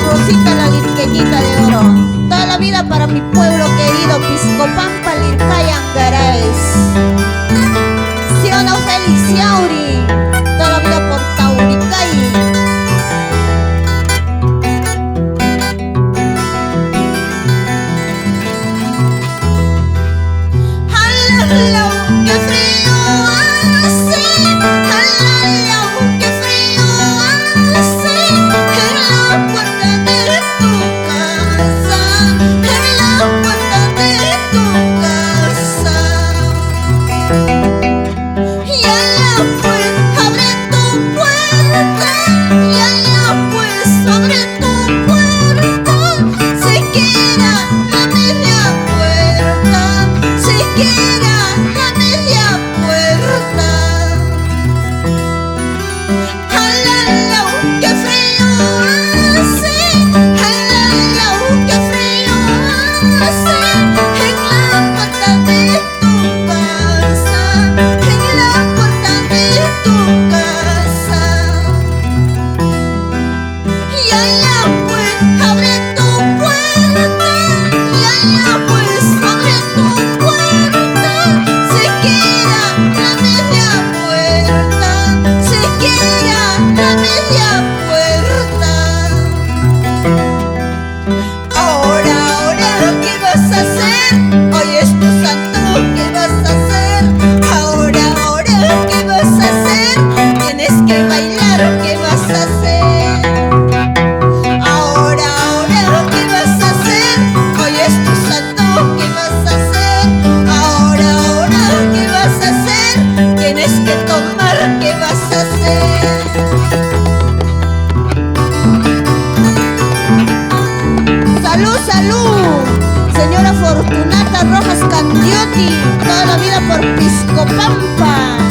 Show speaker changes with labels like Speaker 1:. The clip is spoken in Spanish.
Speaker 1: Rosita la lirqueñita de oro, toda la vida para mi pueblo querido, Piscopampa, Lircaya, Angaraes. ¿Sí o no, Félix Yauri? Toda la vida por Tauricay. ¡Alala, qué frío hace! ¡Alala, qué frío hace! En la puerta de tu casa, en la puerta de tu casa. Y allá pues abre tu puerta, y allá pues abre tu puerta, siquiera la media puerta, siquiera la media puerta. ¡Alala, qué frío hace! ¡Alala, qué frío hace! En la puerta de tu casa, en la puerta de tu casa. Y allá pues abre tu puerta, y allá pues abre tu puerta, siquiera la media puerta, siquiera la media puerta. Ahora, ¿qué vas a hacer? Hoy es tu santo, ¿qué vas a hacer? Ahora, ¿qué vas a hacer? Tienes que bailar, ¿qué vas a hacer? Ahora, ¿qué vas a hacer? Hoy es tu santo, ¿qué vas a hacer? Ahora, ¿qué vas a hacer? Tienes que tomar, ¿qué vas a hacer? ¡Salud, salud! Señora Fortunata Rojas Candiotti, toda la vida por Piscopampa.